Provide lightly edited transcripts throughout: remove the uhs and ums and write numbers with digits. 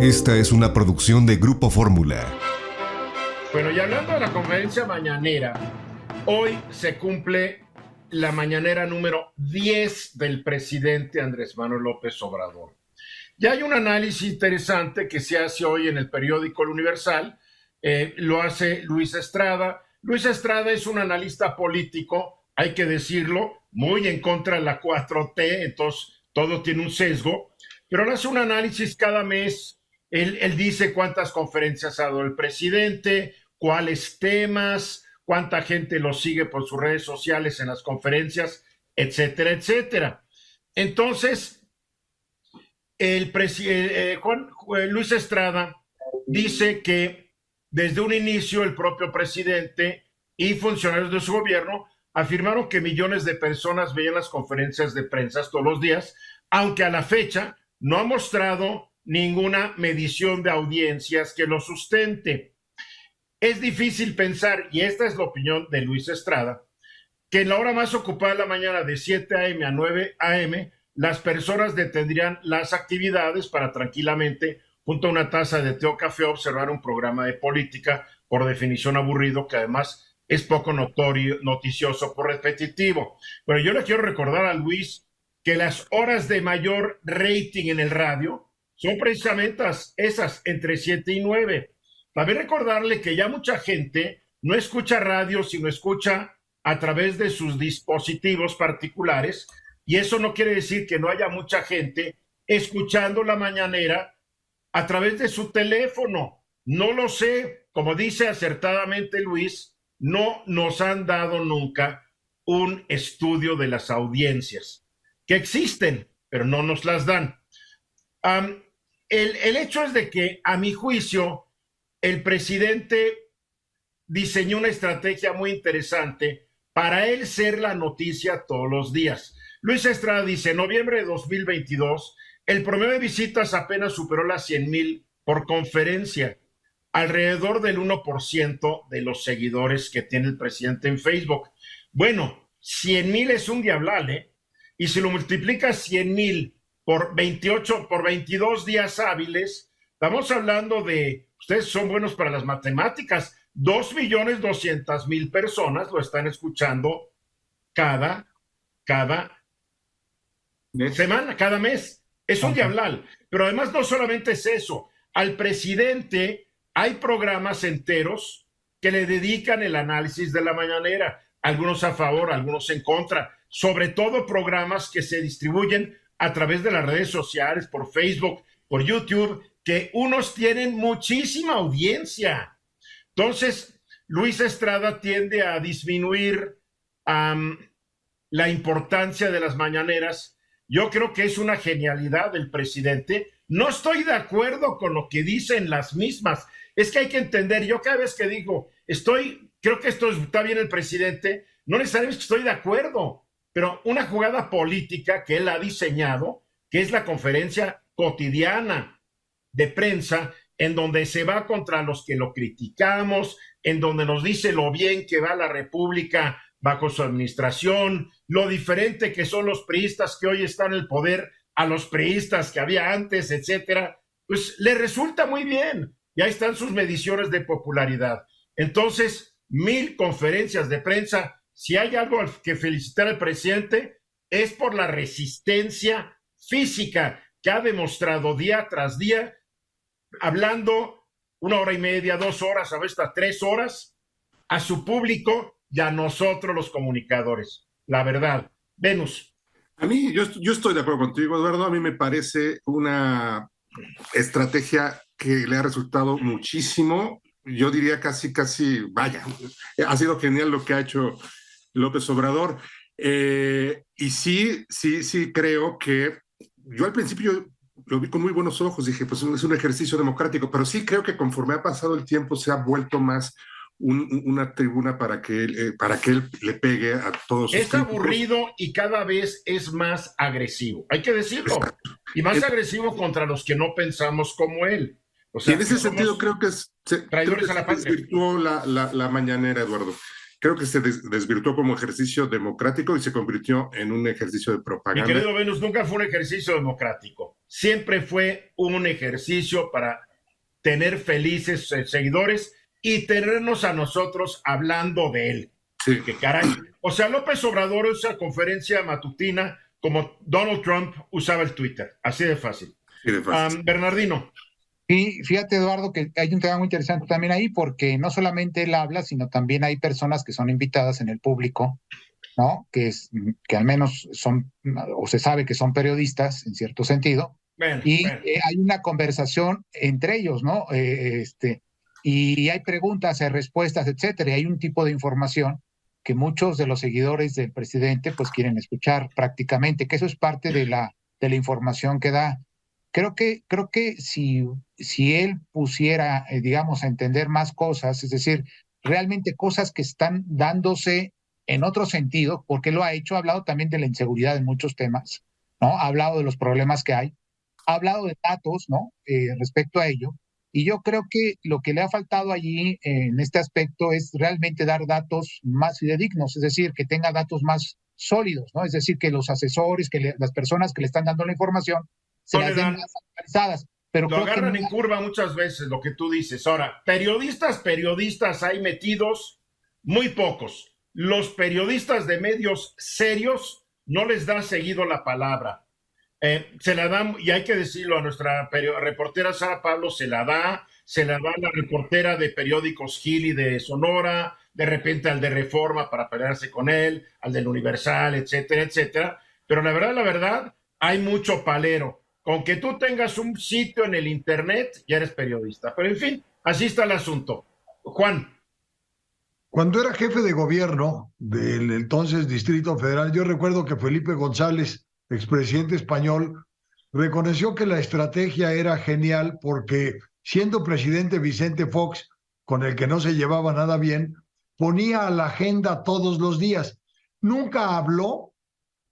Esta es una producción de Grupo Fórmula. Bueno, y hablando de la conferencia mañanera, hoy se cumple la mañanera número 10 del presidente Andrés Manuel López Obrador. Ya hay un análisis interesante que se hace hoy en el periódico El Universal, lo hace Luis Estrada. Luis Estrada es un analista político, hay que decirlo, muy en contra de la 4T, entonces todo tiene un sesgo, pero él hace un análisis cada mes. Él dice cuántas conferencias ha dado el presidente, cuáles temas, cuánta gente lo sigue por sus redes sociales en las conferencias, etcétera, etcétera. Entonces, Luis Estrada dice que desde un inicio el propio presidente y funcionarios de su gobierno afirmaron que millones de personas veían las conferencias de prensa todos los días, aunque a la fecha no ha mostrado ninguna medición de audiencias que lo sustente. Es difícil pensar, y esta es la opinión de Luis Estrada, que en la hora más ocupada de la mañana, de 7 a.m. a 9 a.m., las personas detendrían las actividades para tranquilamente, junto a una taza de té o café, observar un programa de política, por definición aburrido, que además es poco noticioso por repetitivo. Pero yo le quiero recordar a Luis que las horas de mayor rating en el radio son precisamente esas, entre 7 y 9. También recordarle que ya mucha gente no escucha radio, sino escucha a través de sus dispositivos particulares, y eso no quiere decir que no haya mucha gente escuchando la mañanera a través de su teléfono. No lo sé, como dice acertadamente Luis, no nos han dado nunca un estudio de las audiencias, que existen, pero no nos las dan. El hecho es de que, a mi juicio, el presidente diseñó una estrategia muy interesante para él ser la noticia todos los días. Luis Estrada dice, en noviembre de 2022, el promedio de visitas apenas superó las 100,000 por conferencia, alrededor del 1% de los seguidores que tiene el presidente en Facebook. Bueno, 100,000 es un diablal, ¿eh? Y si lo multiplicas 100,000 por 22 días hábiles, estamos hablando de, ustedes son buenos para las matemáticas, 2,200,000 personas lo están escuchando cada semana, cada mes. Es un diablal. Pero además no solamente es eso. Al presidente hay programas enteros que le dedican el análisis de la mañanera, algunos a favor, algunos en contra, sobre todo programas que se distribuyen a través de las redes sociales, por Facebook, por YouTube, que unos tienen muchísima audiencia. Entonces, Luis Estrada tiende a disminuir la importancia de las mañaneras. Yo creo que es una genialidad del presidente. No estoy de acuerdo con lo que dicen las mismas. Es que hay que entender, yo cada vez que digo, creo que esto está bien el presidente, no necesariamente estoy de acuerdo, pero una jugada política que él ha diseñado, que es la conferencia cotidiana de prensa, en donde se va contra los que lo criticamos, en donde nos dice lo bien que va la República bajo su administración, lo diferente que son los priistas que hoy están en el poder a los priistas que había antes, etcétera, pues le resulta muy bien. Y ahí están sus mediciones de popularidad. Entonces, 1,000 conferencias de prensa. Si hay algo que felicitar al presidente, es por la resistencia física que ha demostrado día tras día, hablando 1 hora y media, 2 horas, a veces hasta 3 horas, a su público y a nosotros los comunicadores. La verdad. Venus. A mí, yo estoy de acuerdo contigo, Eduardo. A mí me parece una estrategia que le ha resultado muchísimo. Yo diría casi, vaya, ha sido genial lo que ha hecho López Obrador. Y sí creo que yo al principio lo vi con muy buenos ojos, dije, pues es un ejercicio democrático, pero sí creo que conforme ha pasado el tiempo se ha vuelto más una tribuna para que él le pegue a todos sus Es críticos. aburrido y cada vez es más agresivo, hay que decirlo. Exacto. Y más agresivo contra los que no pensamos como él. O sea, y en ese sentido creo que traidores a la patria. desvirtuó la mañanera, Eduardo. creo que se desvirtuó como ejercicio democrático y se convirtió en un ejercicio de Mi propaganda. querido Venus, nunca fue un ejercicio democrático. Siempre fue un ejercicio para tener felices seguidores y tenernos a nosotros hablando de él. Sí. Que caray. O sea, López Obrador usa conferencia matutina como Donald Trump usaba el Twitter. Así de fácil. Sí, de fácil. Bernardino. Y fíjate, Eduardo, que hay un tema muy interesante también ahí, porque no solamente él habla, sino también hay personas que son invitadas en el público, ¿no? Que al menos son, o se sabe que son periodistas, en cierto sentido, Bueno. hay una conversación entre ellos, ¿no? Y hay preguntas, hay respuestas, etcétera, y hay un tipo de información que muchos de los seguidores del presidente pues quieren escuchar prácticamente, que eso es parte de la información que da. Creo que si él pusiera, digamos, a entender más cosas, es decir, realmente cosas que están dándose en otro sentido, porque lo ha hecho, ha hablado también de la inseguridad en muchos temas, ¿no? Ha hablado de los problemas que hay, ha hablado de datos, ¿no? Respecto a ello, y yo creo que lo que le ha faltado allí en este aspecto es realmente dar datos más fidedignos, es decir, que tenga datos más sólidos, ¿no? Es decir, que los asesores, las personas que le están dando la información, se las den más actualizadas. Pero lo agarran en curva muchas veces, lo que tú dices. Ahora, periodistas hay metidos muy pocos. Los periodistas de medios serios no les da seguido la palabra. Se la dan, y hay que decirlo, a nuestra reportera Sara Pablo se la da a la reportera de periódicos Gili de Sonora, de repente al de Reforma para pelearse con él, al del Universal, etcétera, etcétera. Pero la verdad, hay mucho palero. Con que tú tengas un sitio en el internet, ya eres periodista. Pero en fin, así está el asunto. Juan. Cuando era jefe de gobierno del entonces Distrito Federal, yo recuerdo que Felipe González, expresidente español, reconoció que la estrategia era genial porque, siendo presidente Vicente Fox, con el que no se llevaba nada bien, ponía a la agenda todos los días. Nunca habló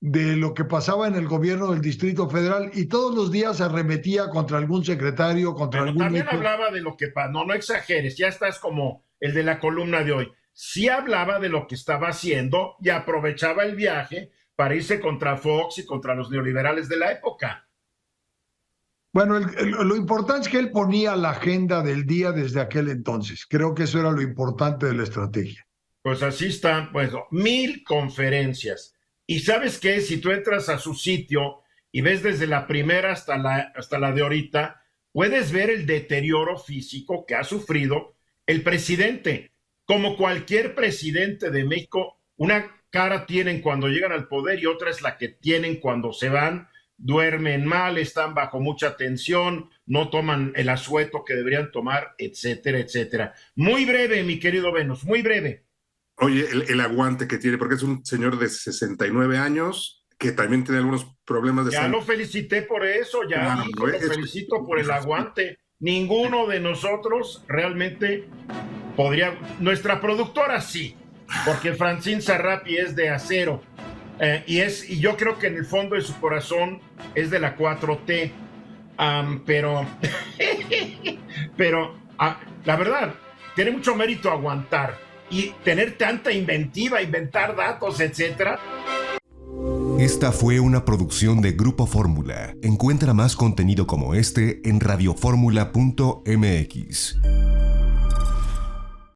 de lo que pasaba en el gobierno del Distrito Federal y todos los días arremetía contra algún secretario, contra Pero algún... también hablaba de lo que pasaba. No exageres, ya estás como el de la columna de hoy. Sí hablaba de lo que estaba haciendo y aprovechaba el viaje para irse contra Fox y contra los neoliberales de la época. Bueno, lo importante es que él ponía la agenda del día desde aquel entonces. Creo que eso era lo importante de la estrategia. Pues así están, pues 1000 conferencias. Y ¿sabes qué? Si tú entras a su sitio y ves desde la primera hasta la de ahorita, puedes ver el deterioro físico que ha sufrido el presidente. Como cualquier presidente de México, una cara tienen cuando llegan al poder y otra es la que tienen cuando se van. Duermen mal, están bajo mucha tensión, no toman el asueto que deberían tomar, etcétera, etcétera. Muy breve, mi querido Venus, muy breve. Oye, el aguante que tiene, porque es un señor de 69 años que también tiene algunos problemas de salud. Ya lo felicité por eso, lo felicito por el aguante. Ninguno de nosotros realmente podría... Nuestra productora sí, porque Francine Sarrapi es de acero. Y yo creo que en el fondo de su corazón es de la 4T. Pero la verdad, tiene mucho mérito aguantar y tener tanta inventiva, inventar datos, etcétera. Esta fue una producción de Grupo Fórmula. Encuentra más contenido como este en radioformula.mx.